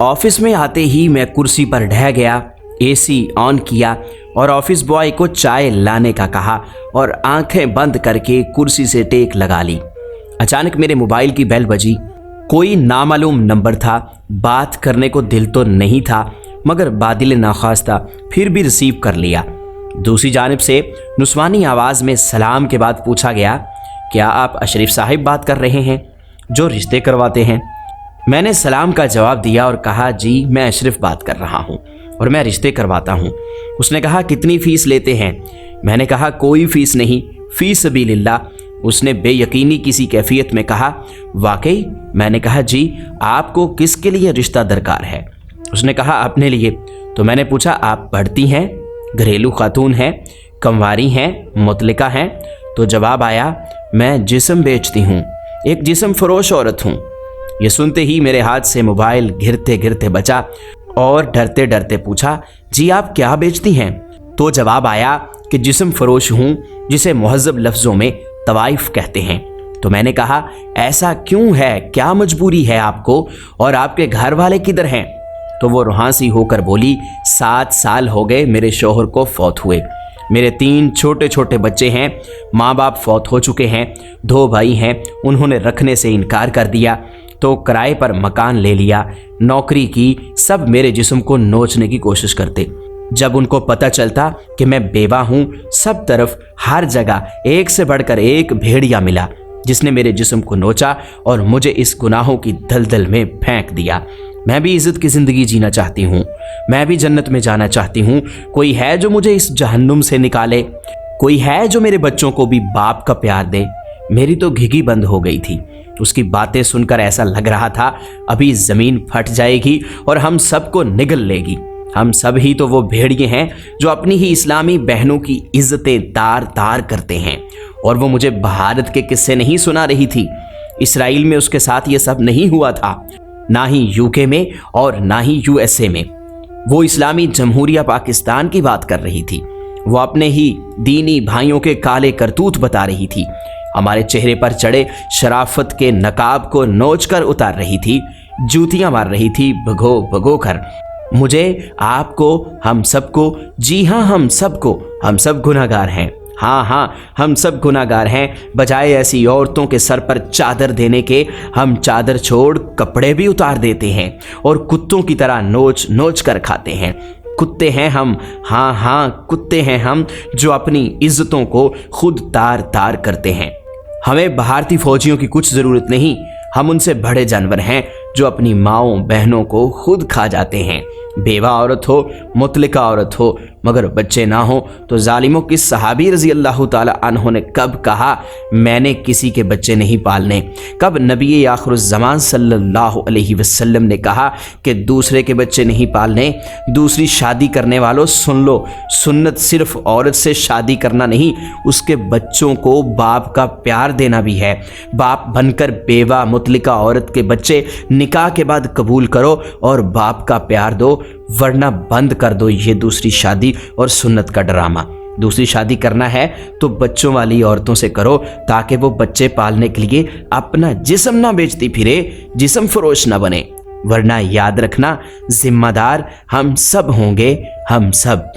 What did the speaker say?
Office में आते ही मैं कुर्सी पर ढह गया, एसी ऑन किया और ऑफिस बॉय को चाय लाने का कहा और आंखें बंद करके कुर्सी से टेक लगा ली। अचानक मेरे मोबाइल की बेल बजी। कोई नामालूम नंबर था। बात करने को दिल तो नहीं था, मगर बादिल नाख्वास्ता फिर भी रिसीव कर लिया। दूसरी जानिब से नुस्वानी आवाज़ में सलाम के बाद पूछा गया, क्या आप अशरफ साहिब बात कर रहे हैं जो रिश्ते करवाते हैं? मैंने सलाम का जवाब दिया और कहा, जी मैं अशरफ बात कर रहा हूँ और मैं रिश्ते करवाता हूँ। उसने कहा, कितनी फ़ीस लेते हैं? मैंने कहा, कोई फ़ीस नहीं, फ़ी सबीलिल्लाह। उसने बेयकीनी किसी कैफियत में कहा, वाकई? मैंने कहा, जी आपको किसके लिए रिश्ता दरकार है? उसने कहा, अपने लिए। तो मैंने पूछा, आप पढ़ती हैं, घरेलू खातून हैं, कंवारी हैं, मुतलिका हैं? तो जवाब आया, मैं जिस्म बेचती हूँ, एक जिस्म फरोश औरत हूँ। ये सुनते ही मेरे हाथ से मोबाइल गिरते गिरते बचा और डरते डरते पूछा, जी आप क्या बेचती हैं? तो जवाब आया कि जिस्म फरोश हूँ, जिसे मुहज़्ज़ब लफ्ज़ों में तवाइफ कहते हैं। तो मैंने कहा, ऐसा क्यों है, क्या मजबूरी है आपको, और आपके घर वाले किधर हैं? तो वो रुहासी होकर बोली, 7 साल हो गए मेरे शौहर को फौत हुए। मेरे 3 छोटे छोटे बच्चे हैं, माँ बाप फौत हो चुके हैं, 2 भाई हैं, उन्होंने रखने से इनकार कर दिया तो किराए पर मकान ले लिया, नौकरी की। सब मेरे जिस्म को नोचने की कोशिश करते। जब उनको पता चलता कि मैं बेवा हूँ, सब तरफ हर जगह एक से बढ़कर एक भेड़िया मिला जिसने मेरे जिस्म को नोचा और मुझे इस गुनाहों की दलदल में फेंक दिया। मैं भी इज़्ज़त की ज़िंदगी जीना चाहती हूँ, मैं भी जन्नत में जाना चाहती हूँ। कोई है जो मुझे इस जहन्नुम से निकाले? कोई है जो मेरे बच्चों को भी बाप का प्यार दे? मेरी तो घिघी बंद हो गई थी। उसकी बातें सुनकर ऐसा लग रहा था अभी ज़मीन फट जाएगी और हम सबको निगल लेगी। हम सब ही तो वो भेड़िए हैं जो अपनी ही इस्लामी बहनों की इज़्ज़तें तार तार करते हैं। और वो मुझे भारत के किस्से नहीं सुना रही थी। इसराइल में उसके साथ ये सब नहीं हुआ था, ना ही यूके में और ना ही यूएसए में। वो इस्लामी जमहूरिया पाकिस्तान की बात कर रही थी। वो अपने ही दीनी भाइयों के काले करतूत बता रही थी। हमारे चेहरे पर चढ़े शराफत के नकाब को नोच कर उतार रही थी, जूतियां मार रही थी भगो भगो कर। मुझे, आपको, हम सबको, जी हाँ हम सबको, हम सब गुनाहगार हैं। हाँ, हम सब गुनाहगार हैं। बजाय ऐसी औरतों के सर पर चादर देने के, हम चादर छोड़ कपड़े भी उतार देते हैं और कुत्तों की तरह नोच नोच कर खाते हैं। कुत्ते हैं हम, हाँ कुत्ते हैं हम, जो अपनी इज्जतों को खुद तार तार करते हैं। हमें भारतीय फौजियों की कुछ ज़रूरत नहीं, हम उनसे बड़े जानवर हैं जो अपनी माओं बहनों को खुद खा जाते हैं। बेवा औरत हो, मुतलिका औरत हो, मगर बच्चे ना हो तो जालिमों की सहाबी रज़ी अल्लाह ताला अन्हों ने कब कहा मैंने किसी के बच्चे नहीं पालने? कब नबी आखिरुज़्ज़मान सल्लल्लाहु अलैहि वसल्लम ने कहा कि दूसरे के बच्चे नहीं पालने? दूसरी शादी करने वालों सुन लो, सुन्नत सिर्फ औरत से शादी करना नहीं, उसके बच्चों को बाप का प्यार देना भी है। बाप बनकर बेवा मुतलिका औरत के बच्चे निकाह के बाद कबूल करो और बाप का प्यार दो, वरना बंद कर दो ये दूसरी शादी और सुन्नत का ड्रामा। दूसरी शादी करना है तो बच्चों वाली औरतों से करो, ताकि वो बच्चे पालने के लिए अपना जिस्म ना बेचती फिरे, जिस्म फरोश ना बने। वरना याद रखना, जिम्मेदार हम सब होंगे, हम सब।